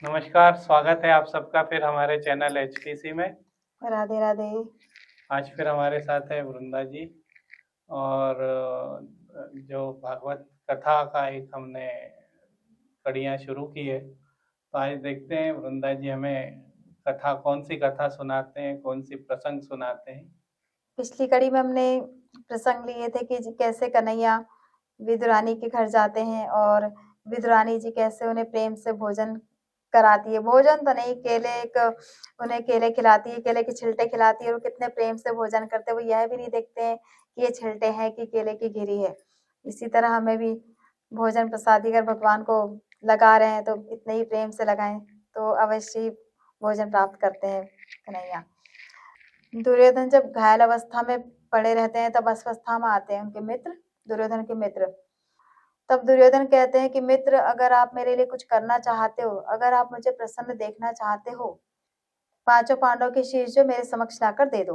नमस्कार, स्वागत है आप सबका फिर हमारे चैनल एचटीसी में। राधे राधे। आज फिर हमारे साथ है वृंदा जी और जो भागवत कथा का एक हमने कड़ियाँ शुरू की है, तो आज देखते हैं वृंदा जी हमें कथा कौन सी कथा सुनाते हैं, कौन सी प्रसंग सुनाते हैं। पिछली कड़ी में हमने प्रसंग लिए थे कि कैसे कन्हैया विदुरानी के घर जाते हैं और विदुरानी जी कैसे उन्हें प्रेम से भोजन कराती है। भोजन तो नहीं, उन्हें केले खिलाती है, केले के छिलटे खिलाती है और कितने प्रेम से भोजन करते हैं। वो यह भी नहीं देखते हैं कि ये छिलटे हैं कि केले की घिरी है। इसी तरह हमें भी भोजन प्रसादी अगर भगवान को लगा रहे हैं तो इतने ही प्रेम से लगाएं तो अवश्य ही भोजन प्राप्त करते हैं कन्हैया। दुर्योधन जब घायल अवस्था में पड़े रहते हैं तब अस्वस्था में आते हैं उनके मित्र, दुर्योधन के मित्र। तब दुर्योधन कहते हैं कि मित्र, अगर आप मेरे लिए कुछ करना चाहते हो, अगर आप मुझे प्रसन्न देखना चाहते हो, पांचों पांडवों के शीश जो मेरे समक्ष लाकर दे दो।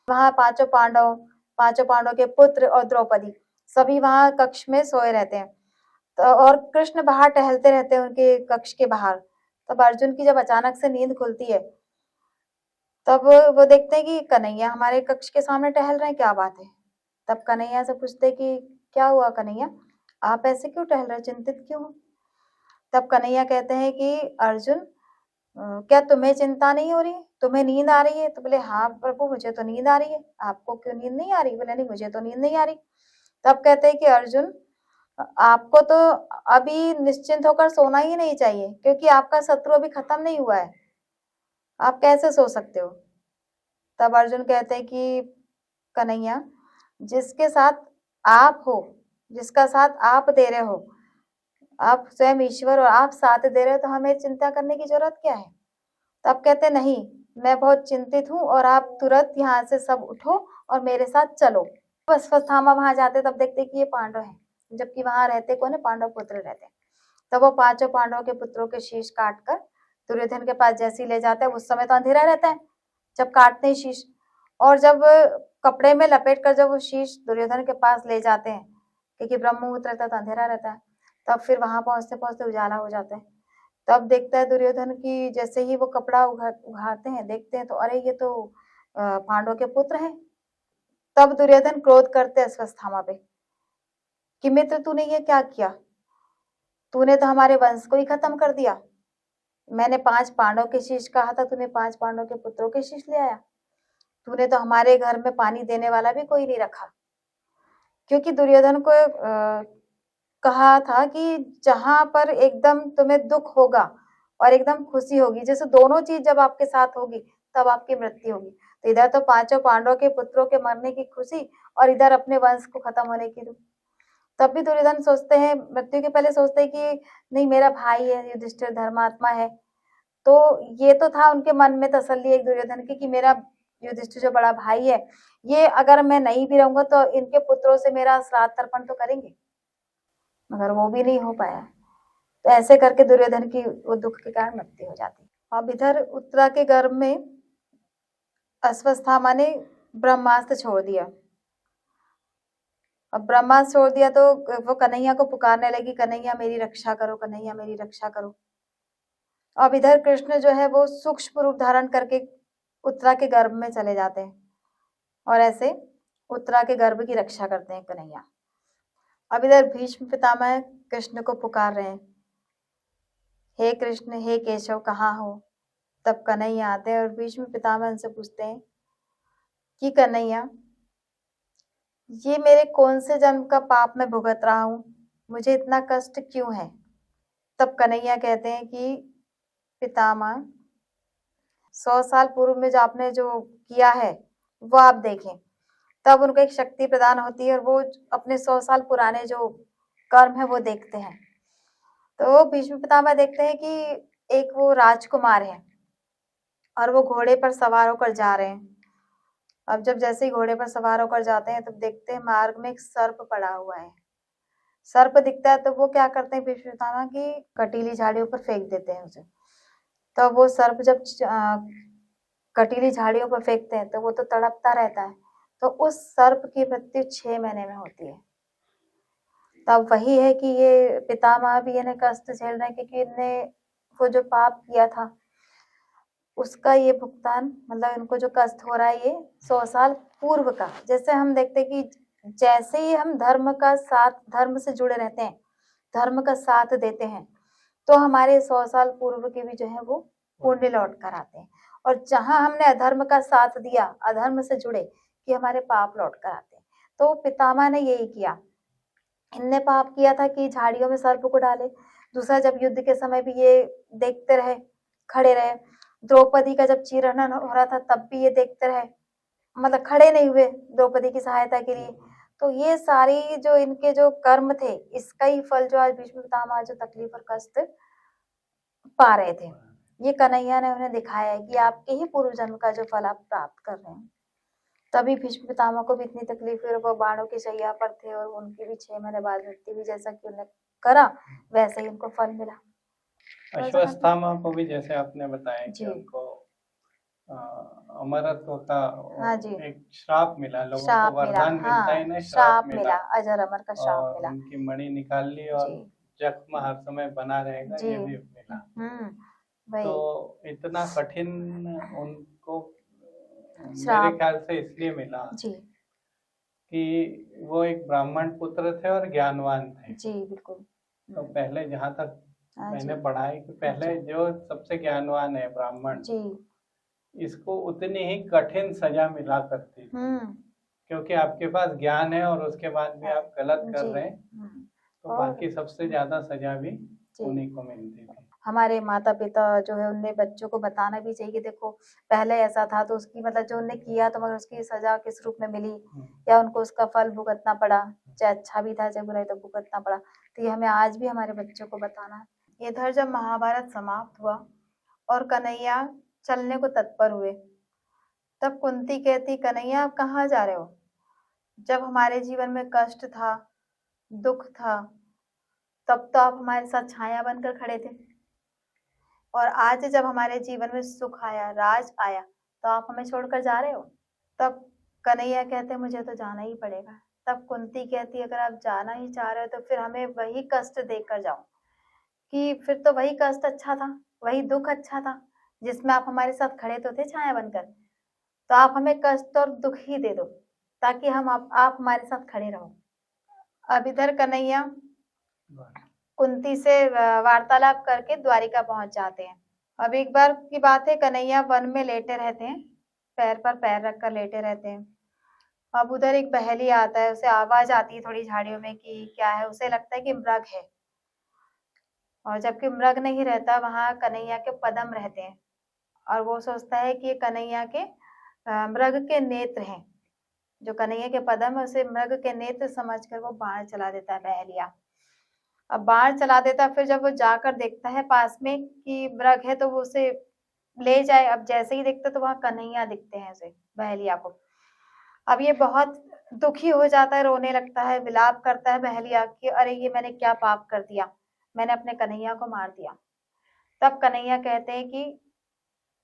वहां पांचों पांडव के पुत्र और द्रौपदी सभी वहां कक्ष में सोए रहते हैं। तो और कृष्ण बाहर टहलते रहते हैं उनके कक्ष के बाहर। तब अर्जुन की जब अचानक से नींद खुलती है तब वो देखते हैं कि कन्हैया हमारे कक्ष के सामने टहल रहे हैं, क्या बात है। तब कन्हैया से पूछते कि क्या हुआ कन्हैया, आप ऐसे क्यों टहल रहे, चिंतित क्यों हो। तब कन्हैया कहते हैं कि अर्जुन, क्या तुम्हें चिंता नहीं हो रही, तुम्हें नींद आ रही है। तो बोले हाँ प्रभु, मुझे तो नींद आ रही है। आपको क्यों नींद नहीं आ रही। बोले नहीं, मुझे तो नींद नहीं आ रही। तब कहते हैं कि अर्जुन, आपको तो अभी निश्चिंत होकर सोना ही नहीं चाहिए, क्योंकि आपका शत्रु अभी खत्म नहीं हुआ है, आप कैसे सो सकते हो। तब अर्जुन कहते हैं कि कन्हैया, जिसके साथ आप हो, जिसका साथ आप दे रहे हो, आप स्वयं ईश्वर और आप साथ दे रहे हो, तो हमें चिंता करने की जरूरत क्या है। तब कहते नहीं, मैं बहुत चिंतित हूँ और आप तुरंत यहाँ से सब उठो और मेरे साथ चलो। अश्वत्थामा वहां जाते तब देखते कि ये पांडव हैं, जबकि वहां रहते कौन है, पांडव पुत्र रहते हैं। तब वो पांचों पांडवों के पुत्रों के शीश काट कर दुर्योधन के पास जैसे ही ले जाते हैं, उस समय तो अंधेरा रहता है जब काटते हैं शीश, और जब कपड़े में लपेट कर जब वो शीश दुर्योधन के पास ले जाते हैं, क्योंकि ब्रह्म मुहूर्त रहता है तो अंधेरा रहता है, तब फिर वहां पहुंचते पहुंचते उजाला हो जाता है। तब देखता है दुर्योधन की, जैसे ही वो कपड़ा उघाड़ते हैं देखते हैं तो अरे ये तो पांडव के पुत्र हैं। तब दुर्योधन क्रोध करते अश्वत्थामा पे कि मित्र, तूने ये क्या किया, तूने तो हमारे वंश को ही खत्म कर दिया। मैंने 5 पांडव के शीश कहा था, तूने 5 पांडव के पुत्रों के शीश ले आया। तूने तो हमारे घर में पानी देने वाला भी कोई नहीं रखा। क्योंकि दुर्योधन को कहा था कि जहां पर एकदम तुम्हें दुख होगा और एकदम खुशी होगी, जैसे दोनों चीज जब आपके साथ होगी तब आपकी मृत्यु होगी। तो इधर तो पांचों पांडवों के पुत्रों के मरने की खुशी और इधर अपने वंश को खत्म होने की दुख। तब भी दुर्योधन सोचते हैं, मृत्यु के पहले सोचते हैं कि नहीं, मेरा भाई है युधिष्ठिर, धर्मात्मा है। तो ये तो था उनके मन में तसल्ली एक दुर्योधन की कि मेरा युधिष्ठिर जो बड़ा भाई है, ये अगर मैं नहीं भी रहूंगा तो इनके पुत्रों से मेरा श्राद्ध तर्पण तो करेंगे। मगर वो भी नहीं हो पाया। तो ऐसे करके दुर्योधन की वो दुख के कारण मृत्यु हो जाती है। अब इधर उत्तरा के गर्भ में अश्वत्थामा ने ब्रह्मास्त्र छोड़ दिया। अब ब्रह्मास्त्र छोड़ दिया तो वो कन्हैया को पुकारने लगी, कन्हैया मेरी रक्षा करो, कन्हैया मेरी रक्षा करो। अब इधर कृष्ण जो है वो सूक्ष्म रूप धारण करके उत्तरा के गर्भ में चले जाते हैं और ऐसे उत्तरा के गर्भ की रक्षा करते हैं कन्हैया। अब इधर भीष्म पितामह कृष्ण को पुकार रहे हैं, हे कृष्ण, हे केशव, कहाँ हो। तब कन्हैया आते हैं और भीष्म पितामह उनसे पूछते हैं कि कन्हैया, ये मेरे कौन से जन्म का पाप मैं भुगत रहा हूँ, मुझे इतना कष्ट क्यों है। तब कन्हैया कहते हैं कि पितामह, 100 साल पूर्व में जो आपने जो किया है वो आप देखें। तब उनको एक शक्ति प्रदान होती है और वो अपने 100 साल पुराने जो कर्म है वो देखते हैं। तो भीष्म पितामह देखते हैं कि एक वो राजकुमार है और वो घोड़े पर सवार होकर जा रहे हैं। अब जब जैसे ही घोड़े पर सवार होकर जाते हैं तब देखते हैं मार्ग में एक सर्प पड़ा हुआ है। सर्प दिखता है तो वो क्या करते हैं भीष्म पितामह की कटीली झाड़ियों पर फेंक देते हैं उसे। तो वो सर्प जब कटीली झाड़ियों पर फेंकते हैं तो वो तो तड़पता रहता है। तो उस सर्प की मृत्यु 6 महीने में होती है। तब वही है कि ये पितामह भी इन्हें कष्ट झेल रहे हैं, क्योंकि इन्हें वो जो पाप किया था उसका ये भुगतान, मतलब इनको जो कष्ट हो रहा है ये 100 साल पूर्व का। जैसे हम देखते हैं कि जैसे ही हम धर्म से जुड़े रहते हैं, धर्म का साथ देते हैं, तो हमारे 100 साल पूर्व के भी जो है वो पुण्य लौट कर आते हैं। और जहां हमने अधर्म का साथ दिया, अधर्म से जुड़े, कि हमारे पाप लौट कर आते हैं। तो पितामह ने यही किया। इनने पाप किया था कि झाड़ियों में सर्प को डाले। दूसरा, जब युद्ध के समय भी ये देखते रहे, खड़े रहे। द्रौपदी का जब चीरहरण हो रहा था तब भी ये देखते रहे, मतलब खड़े नहीं हुए द्रौपदी की सहायता के लिए। तो ये सारी जो इनके जो कर्म थे, इसका ही फल जो आज भीष्म पितामह जो तकलीफ और कष्ट पा रहे थे, ये कन्हैया ने उन्हें दिखाया है कि आपके ही पूर्व जन्म का जो फल आप प्राप्त कर रहे हैं। तभी भीष्म पितामह को भी इतनी तकलीफ हुई और वो बाणों की शैया पर थे और उनकी भी 6 महीने बाद मृत्यु हुई। जैसा कि उन्हें करा वैसे ही उनको फल मिला। अश्वत्थामा को भी जैसे आपने बताया कि जी। उनको अमरत्व का हाँ जी, एक श्राप मिला, लोगों को श्राप मिला। वरदान मिलता ही हाँ, नहीं, श्राप मिला मिला, अजर अमर का श्राप और मिला। उनकी मणि निकाल ली और जी, जख्म हर समय बना रहेगा, जी, ये भी मिला। वही तो इतना कठिन उनको मेरे श्राप। ख्याल से इसलिए मिला जी, कि वो एक ब्राह्मण पुत्र थे और ज्ञानवान थे। जी, बिल्कुल। तो पहले जहाँ तक हाँ मैंने जी, पढ़ा है कि पहले जो सबसे ज्ञानवान है ब्राह्मण, जी, इसको उतनी ही कठिन सजा मिला करती थी, क्योंकि आपके पास ज्ञान है और उसके बाद भी आप गलत कर जी, रहे हैं, तो और बाकी सबसे ज्यादा सजा भी जी, उन्हीं को मिलती थी। हमारे माता-पिता जो है उन्हें बच्चों को बताना भी चाहिए कि देखो पहले ऐसा था तो उसकी, मतलब जो उन्होंने किया तो मगर उसकी सजा किस रूप में मिली, या उनको उसका फल भुगतना पड़ा, चाहे अच्छा भी था चाहे बुरा ही, तो भुगतना पड़ा। तो ये हमें आज भी हमारे बच्चों को बताना है। इधर जब महाभारत समाप्त हुआ और कन्हैया चलने को तत्पर हुए, तब कुंती कहती, कन्हैया आप कहाँ जा रहे हो? जब हमारे जीवन में कष्ट था, दुख था, तब तो आप हमारे साथ छाया बनकर खड़े थे, और आज जब हमारे जीवन में सुख आया, राज आया, तो आप हमें छोड़कर जा रहे हो। तब कन्हैया कहते मुझे तो जाना ही पड़ेगा। तब कुंती कहती अगर आप जाना ही चाह रहे हो तो फिर हमें वही कष्ट देकर जाओ, कि फिर तो वही कष्ट अच्छा था, वही दुख अच्छा था, जिसमें आप हमारे साथ खड़े तो थे छाया बनकर। तो आप हमें कष्ट और दुख ही दे दो, ताकि आप हमारे साथ खड़े रहो। अब इधर कन्हैया कुंती से वार्तालाप करके द्वारिका पहुंच जाते हैं। अब एक बार की बात है, कन्हैया वन में लेटे रहते हैं, पैर पर पैर रखकर लेटे रहते हैं। अब उधर एक बहेली आता है, उसे आवाज आती है थोड़ी झाड़ियों में कि क्या है, उसे लगता है कि मृग है, और जबकि मृग नहीं रहता, वहां कन्हैया के पदम रहते हैं, और वो सोचता है कि ये कन्हैया के मृग के नेत्र हैं। जो कन्हैया के पदम है उसे मृग के नेत्र समझकर वो बाण चला देता है बहेलिया। अब बाण चला देता, फिर जब वो जाकर देखता है पास में कि मृग है, तो वो उसे ले जाए। अब जैसे ही देखता तो वहां कन्हैया दिखते हैं उसे, बहेलिया को। अब ये बहुत दुखी हो जाता है, रोने लगता है, विलाप करता है बहेलिया कि अरे ये मैंने क्या पाप कर दिया, मैंने अपने कन्हैया को मार दिया। तब कन्हैया कहते हैं कि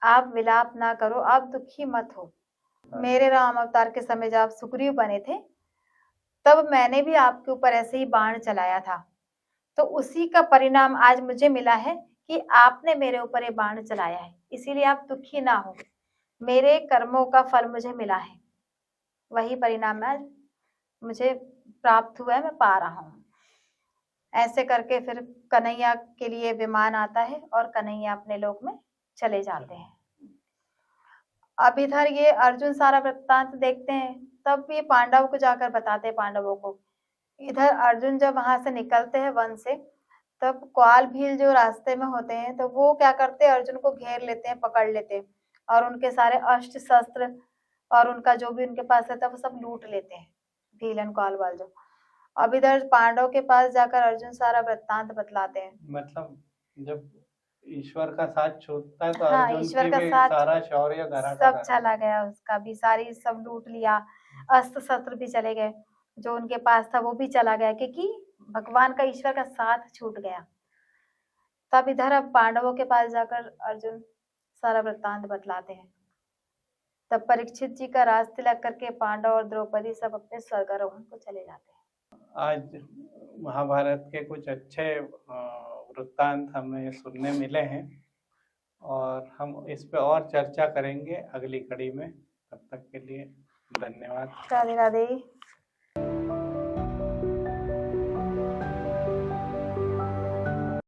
आप विलाप ना करो, आप दुखी मत हो। मेरे राम अवतार के समय जब आप सुग्रीव बने थे, तब मैंने भी आपके ऊपर ऐसे ही बाण चलाया था, तो उसी का परिणाम आज मुझे मिला है कि आपने मेरे ऊपर ये बाण चलाया है, इसीलिए आप दुखी ना हो, मेरे कर्मों का फल मुझे मिला है, वही परिणाम आज मुझे प्राप्त हुआ है, मैं पा रहा हूँ। ऐसे करके फिर कन्हैया के लिए विमान आता है और कन्हैया अपने लोक में चले जाते हैं। अब इधर ये अर्जुन सारा वृत्तांत देखते हैं, तब ये पांडव को जाकर बताते हैं, पांडवों को। इधर अर्जुन जब वहां से निकलते हैं वन से, तब ग्वाल भील जो रास्ते में होते हैं, तो वो क्या करते हैं, अर्जुन को घेर लेते हैं, पकड़ लेते हैं, और उनके सारे अस्त्र शस्त्र और उनका जो भी उनके पास रहता है वो सब लूट लेते हैं, भीलन ग्वाल वाल जो। अब इधर पांडव के पास जाकर अर्जुन सारा वृत्तांत बतलाते हैं। मतलब जब ईश्वर का साथ छूटता है तो हाँ, अर्जुन ईश्वर की का भी साथ सारा शौर्य धरा का सब धरा। चला गया, उसका भी सारी सब लूट लिया, अस्त्र शस्त्र भी चले गए, जो उनके पास था वो भी चला गया, क्योंकि भगवान का, ईश्वर का साथ छूट गया। तब इधर अब पांडवों के पास जाकर अर्जुन सारा वृत्तांत बतलाते हैं। तब परीक्षित जी का राज तिलक करके पांडव और द्रौपदी सब अपने स्वर्गारोहण को चले जाते हैं। आज महाभारत के कुछ अच्छे वृत्तांत हमें सुनने मिले हैं और हम इस पे और चर्चा करेंगे अगली कड़ी में। तब तक के लिए धन्यवाद। राधे राधे।